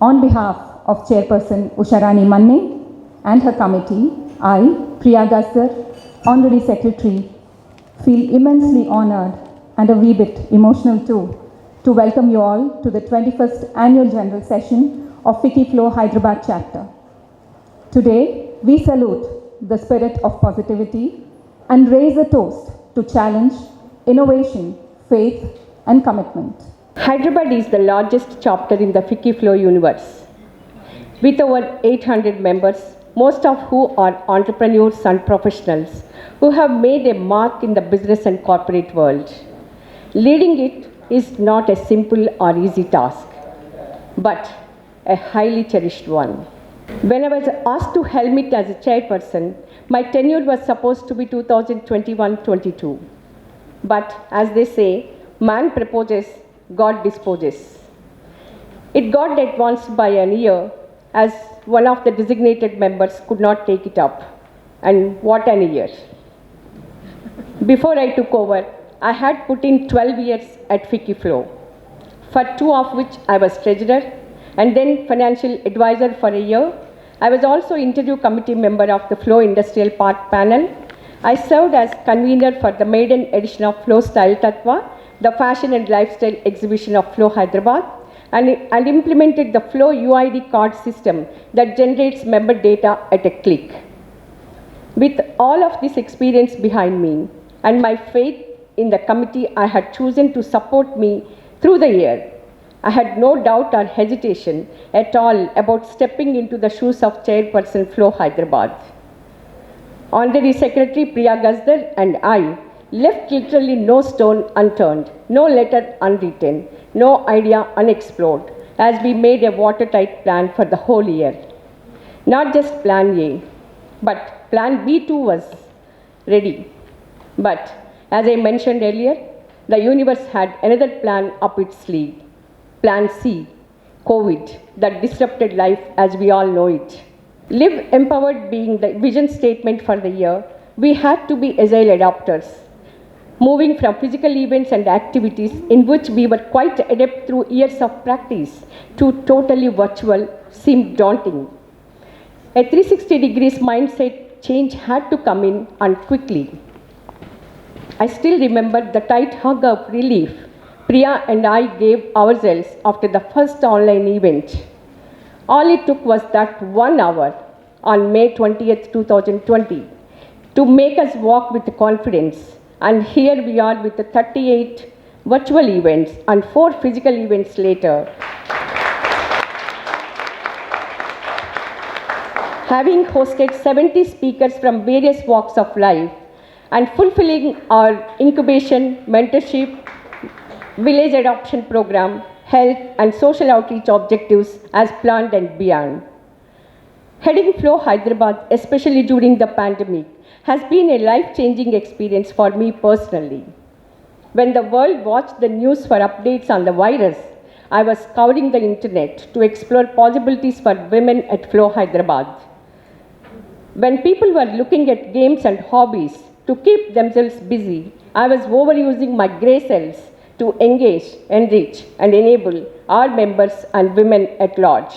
On behalf of Chairperson Usharani Manne and her committee, I, Priya Gazdar, Honorary Secretary, feel immensely honored and a wee bit emotional too to welcome you all to the 21st Annual General Session of FICCI Flow Hyderabad Chapter. Today, we salute the spirit of positivity and raise a toast to challenge, innovation, faith, and commitment. Hyderabad is the largest chapter in the FICCI Flow universe, with over 800 members, most of who are entrepreneurs and professionals who have made a mark in the business and corporate world. Leading it is not a simple or easy task, but a highly cherished one. When I was asked to helm it as a chairperson, my tenure was supposed to be 2021-22. But as they say, man proposes, God disposes. It got advanced by a year as one of the designated members could not take it up. And what an year. Before I took over, I had put in 12 years at FICCI Flow, for 2 of which I was treasurer and then financial advisor for a year. I was also interview committee member of the Flow Industrial Park panel. I served as convener for the maiden edition of Flow Style Tattva, the fashion and lifestyle exhibition of Flow Hyderabad, and implemented the Flow UID card system that generates member data at a click. With all of this experience behind me and my faith in the committee I had chosen to support me through the year, I had no doubt or hesitation at all about stepping into the shoes of Chairperson Flow Hyderabad. Honorary Secretary Priya Gazdar and I left literally no stone unturned, no letter unwritten, no idea unexplored, as we made a watertight plan for the whole year. Not just Plan A, but Plan B too was ready. But as I mentioned earlier, the universe had another plan up its sleeve. Plan C, COVID, that disrupted life as we all know it. Live empowered being the vision statement for the year, we had to be agile adapters, moving from physical events and activities in which we were quite adept through years of practice to totally virtual seemed daunting. A 360 degrees mindset change had to come in and quickly. I still remember the tight hug of relief Priya and I gave ourselves after the first online event. All it took was that 1 hour on May 20th, 2020 to make us walk with confidence. And here we are with the 38 virtual events and 4 physical events later. Having hosted 70 speakers from various walks of life and fulfilling our incubation, mentorship, village adoption program, health and social outreach objectives as planned and beyond. Heading Flow Hyderabad, especially during the pandemic, has been a life-changing experience for me personally. When the world watched the news for updates on the virus, I was scouring the internet to explore possibilities for women at Flow Hyderabad. When people were looking at games and hobbies to keep themselves busy, I was overusing my grey cells to engage, enrich, and enable our members and women at large.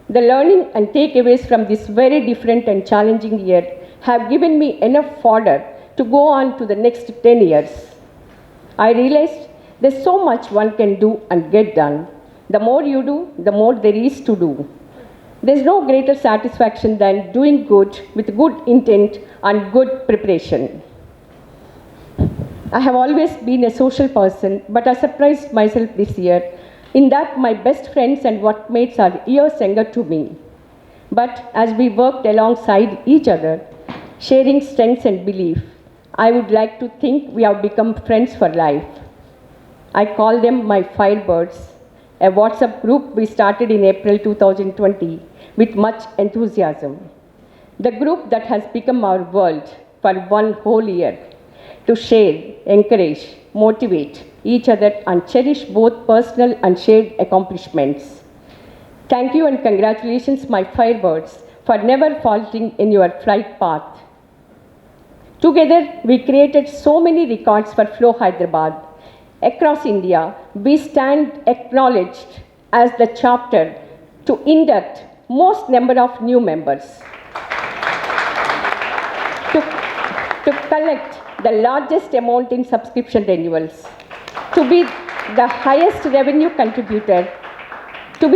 The learning and takeaways from this very different and challenging year have given me enough fodder to go on to the next 10 years. I realized there's so much one can do and get done. The more you do, the more there is to do. There's no greater satisfaction than doing good with good intent and good preparation. I have always been a social person, but I surprised myself this year in that my best friends and workmates are years younger to me. But as we worked alongside each other, sharing strengths and belief, I would like to think we have become friends for life. I call them my Firebirds, a WhatsApp group we started in April 2020 with much enthusiasm. The group that has become our world for one whole year, to share, encourage, motivate each other and cherish both personal and shared accomplishments. Thank you and congratulations, my Firebirds, for never faltering in your flight path. Together, we created so many records for Flow Hyderabad. Across India, we stand acknowledged as the chapter to induct most number of new members, to collect the largest amount in subscription renewals, to be the highest revenue contributor, to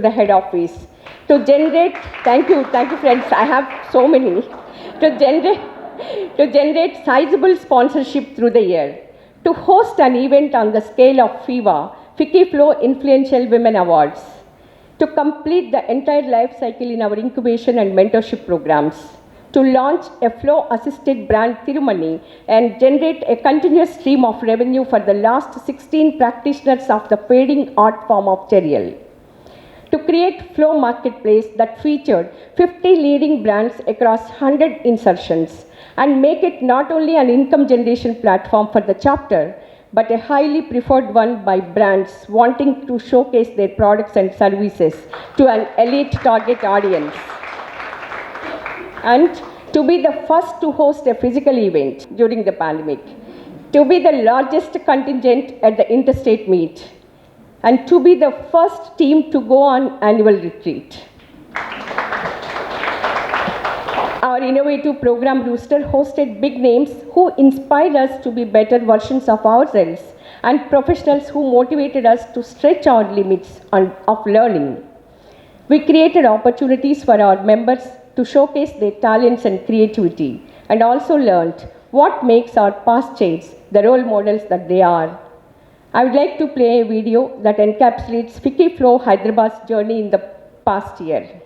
the head office, to generate, thank you friends, I have so many, to generate sizable sponsorship through the year, to host an event on the scale of FIVA, Ficky Flow Influential Women Awards, to complete the entire life cycle in our incubation and mentorship programs, to launch a flow-assisted brand Tirumani and generate a continuous stream of revenue for the last 16 practitioners of the fading art form of Cherial, to create Flow Marketplace that featured 50 leading brands across 100 insertions and make it not only an income generation platform for the chapter, but a highly preferred one by brands wanting to showcase their products and services to an elite target audience. And to be the first to host a physical event during the pandemic, to be the largest contingent at the interstate meet, and to be the first team to go on annual retreat. Our innovative program Rooster hosted big names who inspired us to be better versions of ourselves and professionals who motivated us to stretch our limits of learning. We created opportunities for our members to showcase their talents and creativity, and also learned what makes our past chairs the role models that they are. I would like to play a video that encapsulates Ficky Flow Hyderabad's journey in the past year.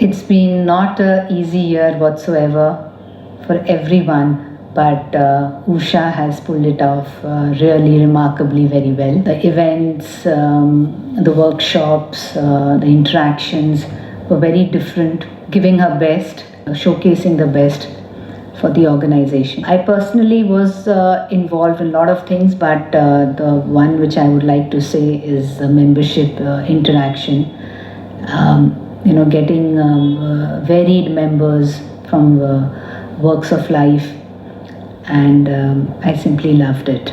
It's been not an easy year whatsoever for everyone, but Usha has pulled it off really remarkably very well. The events, the workshops, the interactions were very different, giving her best, showcasing the best for the organization. I personally was involved in a lot of things, but the one which I would like to say is the membership interaction. Getting varied members from walks of life, and I simply loved it.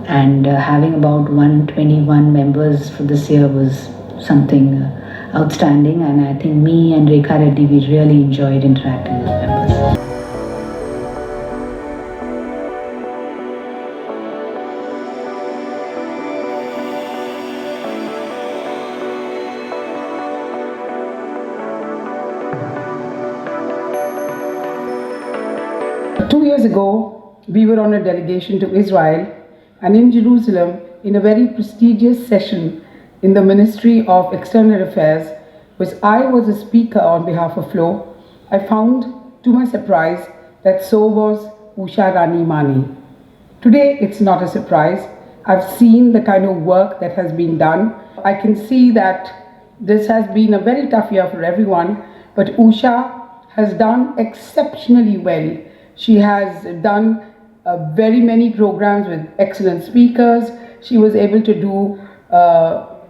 And having about 121 members for this year was something outstanding, and I think me and Rekha Reddy, we really enjoyed interacting with members. 2 years ago, we were on a delegation to Israel, and in Jerusalem, in a very prestigious session in the Ministry of External Affairs, which I was a speaker on behalf of FLO, I found, to my surprise, that so was Usha Rani Mani. Today, it's not a surprise. I've seen the kind of work that has been done. I can see that this has been a very tough year for everyone, but Usha has done exceptionally well. She has done very many programs with excellent speakers. She was able to do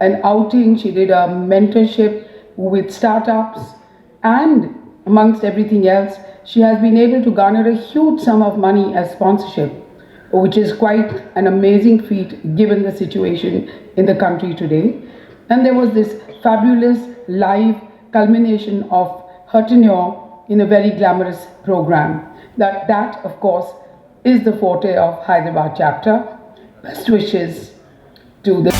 an outing. She did a mentorship with startups, and amongst everything else, she has been able to garner a huge sum of money as sponsorship, which is quite an amazing feat given the situation in the country today. And there was this fabulous live culmination of her tenure in a very glamorous program. That of course is the forte of Hyderabad chapter. Best wishes to the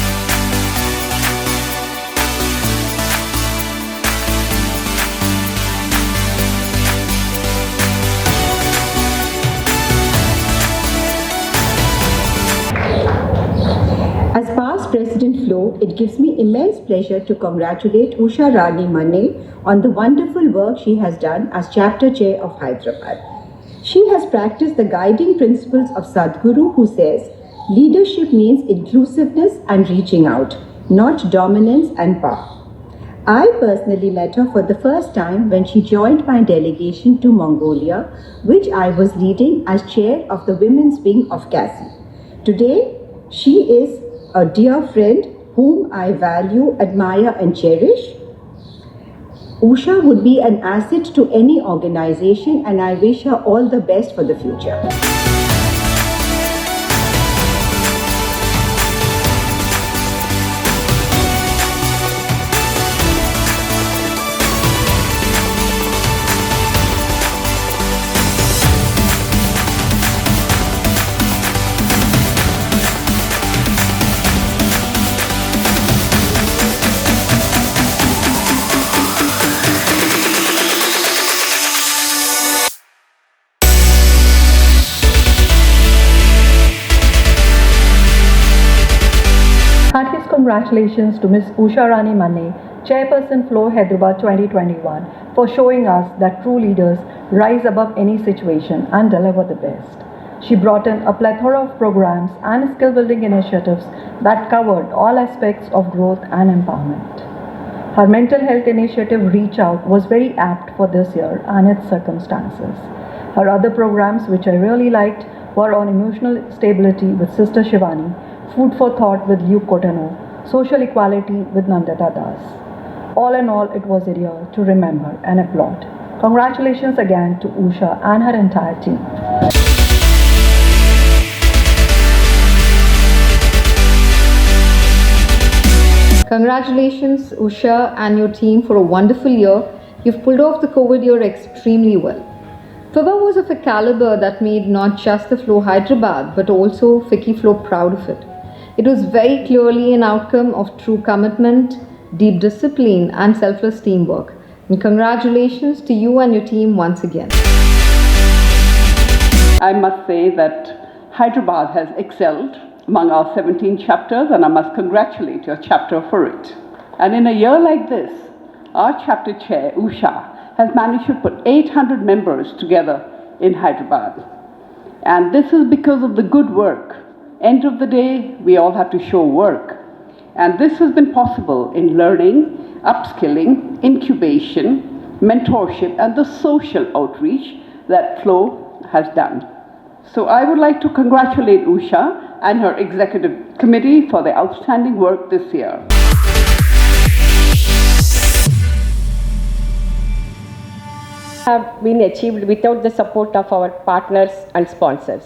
As past President Flo, it gives me immense pleasure to congratulate Usha Rani Mane on the wonderful work she has done as Chapter Chair of Hyderabad. She has practiced the guiding principles of Sadhguru, who says, leadership means inclusiveness and reaching out, not dominance and power. I personally met her for the first time when she joined my delegation to Mongolia, which I was leading as chair of the women's wing of CASI. Today, she is a dear friend whom I value, admire and cherish. Usha would be an asset to any organization, and I wish her all the best for the future. Heartiest congratulations to Ms. Usha Rani Mane, Chairperson Flo Hyderabad 2021, for showing us that true leaders rise above any situation and deliver the best. She brought in a plethora of programs and skill-building initiatives that covered all aspects of growth and empowerment. Her mental health initiative Reach Out was very apt for this year and its circumstances. Her other programs, which I really liked, were on emotional stability with Sister Shivani, Food for Thought with Luke Cotano, Social Equality with Nandita Das. All in all, it was a year to remember and applaud. Congratulations again to Usha and her entire team. Congratulations, Usha and your team, for a wonderful year. You've pulled off the COVID year extremely well. FIBA was of a caliber that made not just the Flo Hyderabad, but also FICCI Flo proud of it. It was very clearly an outcome of true commitment, deep discipline, and selfless teamwork. And congratulations to you and your team once again. I must say that Hyderabad has excelled among our 17 chapters, and I must congratulate your chapter for it. And in a year like this, our chapter chair, Usha, has managed to put 800 members together in Hyderabad. And this is because of the good work. End of the day, we all have to show work. And this has been possible in learning, upskilling, incubation, mentorship, and the social outreach that Flow has done. So I would like to congratulate Usha and her executive committee for their outstanding work this year. Have been achieved without the support of our partners and sponsors.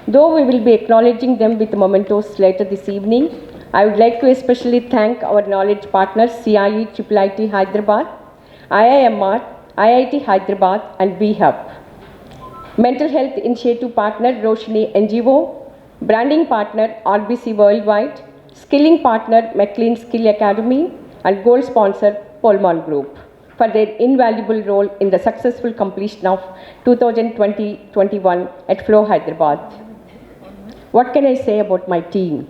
Though we will be acknowledging them with mementos later this evening, I would like to especially thank our knowledge partners CIE IIIT Hyderabad, IIMR, IIT Hyderabad and BHub. Mental Health Initiative partner Roshni NGO, branding partner RBC Worldwide, skilling partner McLean Skill Academy and gold sponsor Polman Group for their invaluable role in the successful completion of 2020-21 at Flow Hyderabad. What can I say about my team?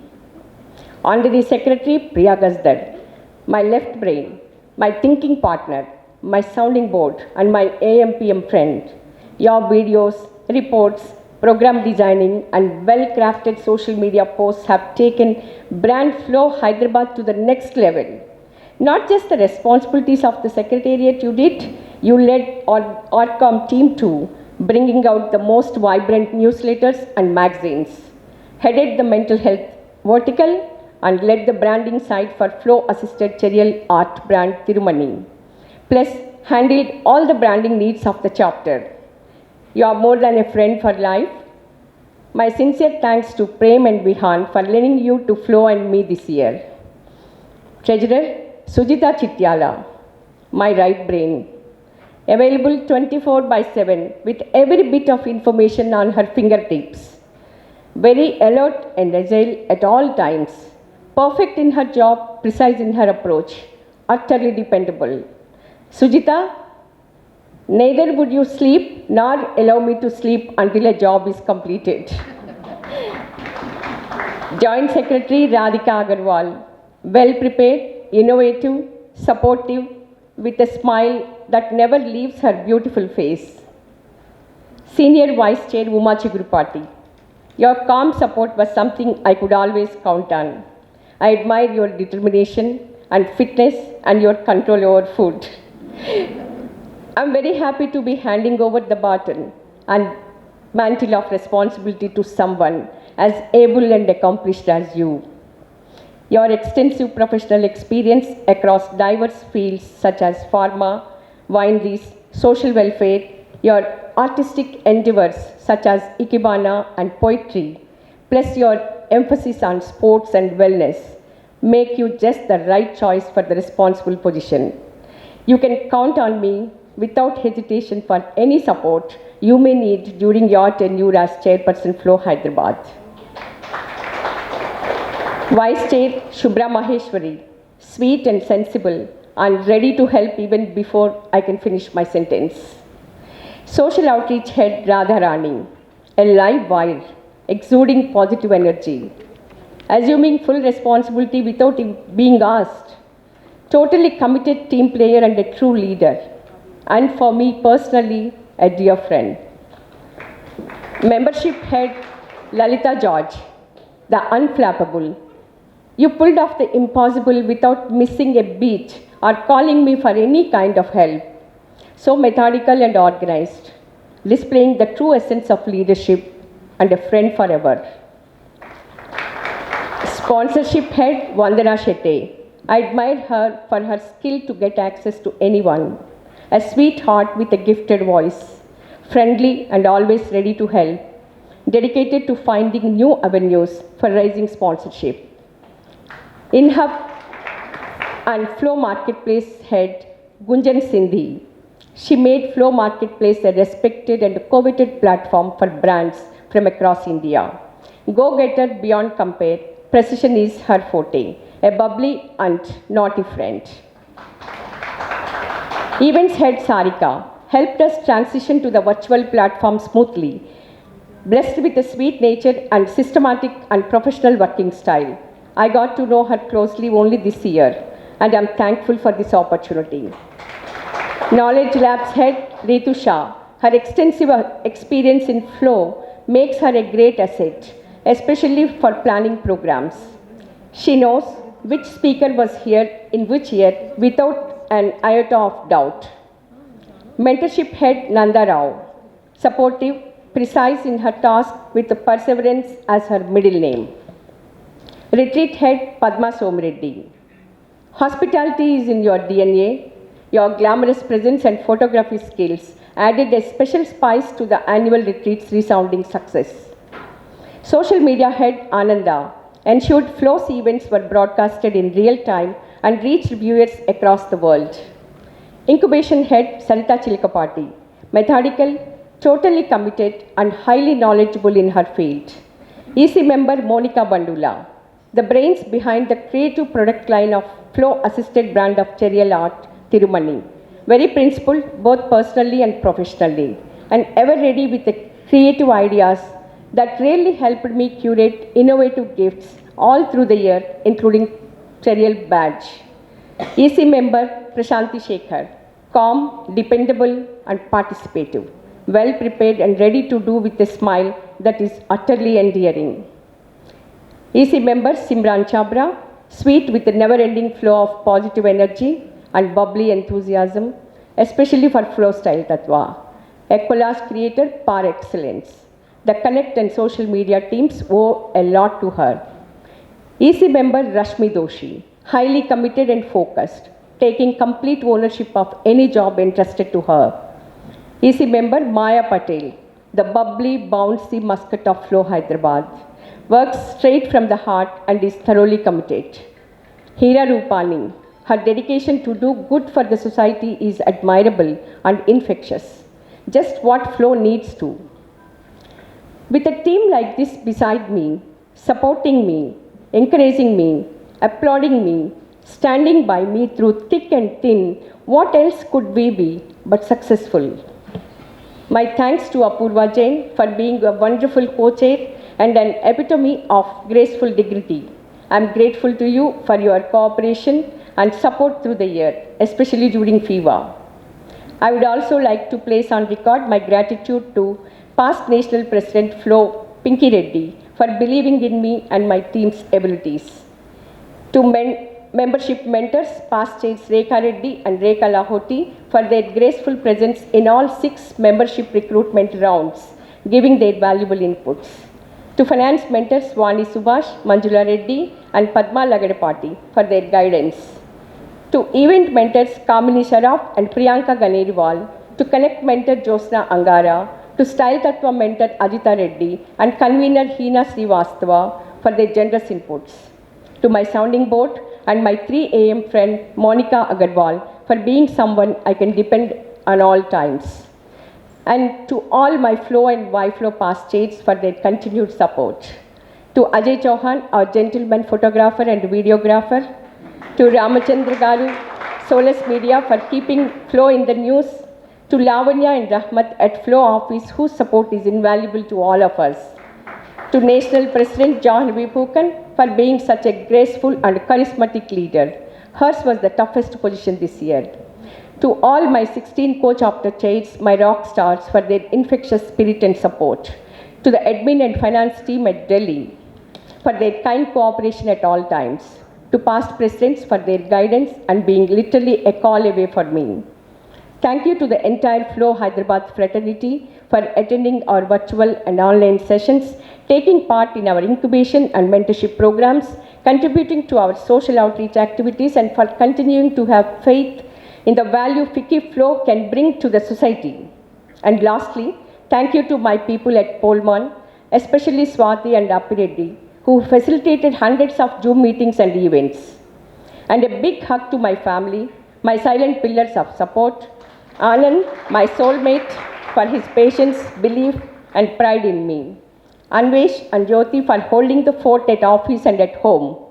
Honorary Secretary Priya Gazdar, my left brain, my thinking partner, my sounding board and my AMPM friend. Your videos, reports, program designing and well-crafted social media posts have taken brand Flow Hyderabad to the next level. Not just the responsibilities of the Secretariat you did, you led our ORCOM team too, bringing out the most vibrant newsletters and magazines, headed the mental health vertical and led the branding side for Flow-assisted Cheryl art brand Tirumani, plus handled all the branding needs of the chapter. You are more than a friend for life. My sincere thanks to Prem and Vihan for lending you to Flow and me this year. Treasurer Sujita Chityala, my right brain, available 24/7 with every bit of information on her fingertips. Very alert and agile at all times, perfect in her job, precise in her approach, utterly dependable. Sujita, neither would you sleep nor allow me to sleep until a job is completed. Joint Secretary Radhika Agarwal, well prepared, innovative, supportive, with a smile that never leaves her beautiful face. Senior Vice Chair Uma Chigurupati, your calm support was something I could always count on. I admire your determination and fitness and your control over food. I'm very happy to be handing over the baton and mantle of responsibility to someone as able and accomplished as you. Your extensive professional experience across diverse fields such as pharma, wineries, social welfare, your artistic endeavors such as Ikebana and poetry, plus your emphasis on sports and wellness, make you just the right choice for the responsible position. You can count on me without hesitation for any support you may need during your tenure as Chairperson Flow Hyderabad. Vice Chair Shubhra Maheshwari, sweet and sensible and ready to help even before I can finish my sentence. Social Outreach Head Radha Rani, a live wire, exuding positive energy, assuming full responsibility without being asked, totally committed team player and a true leader, and for me personally, a dear friend. Membership Head Lalita George, the unflappable. You pulled off the impossible without missing a beat or calling me for any kind of help. So methodical and organized, displaying the true essence of leadership and a friend forever. Sponsorship Head Vandana Shetty. I admire her for her skill to get access to anyone. A sweetheart with a gifted voice, friendly and always ready to help, dedicated to finding new avenues for raising sponsorship. InHub and Flow Marketplace Head Gunjan Sindhi. She made Flow Marketplace a respected and coveted platform for brands from across India. Go-getter beyond compare, precision is her forte, a bubbly and naughty friend. Events Head Sarika helped us transition to the virtual platform smoothly, blessed with a sweet nature and systematic and professional working style. I got to know her closely only this year, and I'm thankful for this opportunity. Knowledge Labs head Ritu Shah. Her extensive experience in flow makes her a great asset, especially for planning programs. She knows which speaker was here in which year without an iota of doubt. Mentorship head Nanda Rao. Supportive, precise in her task with perseverance as her middle name. Retreat head Padma Somreddy. Hospitality is in your DNA. Your glamorous presence and photography skills added a special spice to the annual retreat's resounding success. Social media head Ananda ensured Flow's events were broadcasted in real time and reached viewers across the world. Incubation head Sarita Chilkapati, methodical, totally committed and highly knowledgeable in her field. EC member Monica Bandula, the brains behind the creative product line of Flow-assisted brand of Cherriel Art, Tirumani. Very principled, both personally and professionally, and ever ready with the creative ideas that really helped me curate innovative gifts all through the year, including Cherriel badge. EC member Prashanti Shekhar, calm, dependable, and participative, well prepared and ready to do with a smile that is utterly endearing. EC member Simran Chabra, sweet with a never-ending flow of positive energy and bubbly enthusiasm, especially for Flow Style Tattva. A collage creator par excellence. The Connect and social media teams owe a lot to her. EC member Rashmi Doshi, highly committed and focused, taking complete ownership of any job entrusted to her. EC member Maya Patel, the bubbly, bouncy musket of Flow Hyderabad, works straight from the heart and is thoroughly committed. Hira Rupani, her dedication to do good for the society is admirable and infectious, just what Flow needs to. With a team like this beside me, supporting me, encouraging me, applauding me, standing by me through thick and thin, what else could we be but successful? My thanks to Apurva Jain for being a wonderful co-chair and an epitome of graceful dignity. I am grateful to you for your cooperation and support through the year, especially during FIVA. I would also like to place on record my gratitude to past National President Flo Pinky Reddy for believing in me and my team's abilities. To membership mentors, past chairs Rekha Reddy and Rekha Lahoti for their graceful presence in all 6 membership recruitment rounds, giving their valuable inputs. To finance mentors Vani Subhash, Manjula Reddy and Padma Lagadapati for their guidance. To event mentors Kamini Sharaf and Priyanka Ganeriwal, to Connect mentor Josna Angara, to Style Tattva mentor Ajita Reddy and convener Hina Srivastava for their generous inputs. To my sounding board and my 3 AM friend Monica Agarwal for being someone I can depend on all times. And to all my Flow and Y-Flow past chairs for their continued support. To Ajay Chauhan, our gentleman photographer and videographer. To Ramachandra Garu, Solus Media for keeping Flow in the news. To Lavanya and Rahmat at Flow office whose support is invaluable to all of us. To National President John V. Pookan for being such a graceful and charismatic leader. Hers was the toughest position this year. To all my 16 co-chapter chairs, my rock stars for their infectious spirit and support. To the admin and finance team at Delhi for their kind cooperation at all times. To past presidents for their guidance and being literally a call away for me. Thank you to the entire Flow Hyderabad fraternity for attending our virtual and online sessions, taking part in our incubation and mentorship programs, contributing to our social outreach activities, and for continuing to have faith in the value FICCI Flow can bring to the society. And lastly, thank you to my people at Polman, especially Swati and Appireddy, who facilitated hundreds of Zoom meetings and events. And a big hug to my family, my silent pillars of support, Anand, my soulmate, for his patience, belief, and pride in me. Anvesh and Jyoti for holding the fort at office and at home.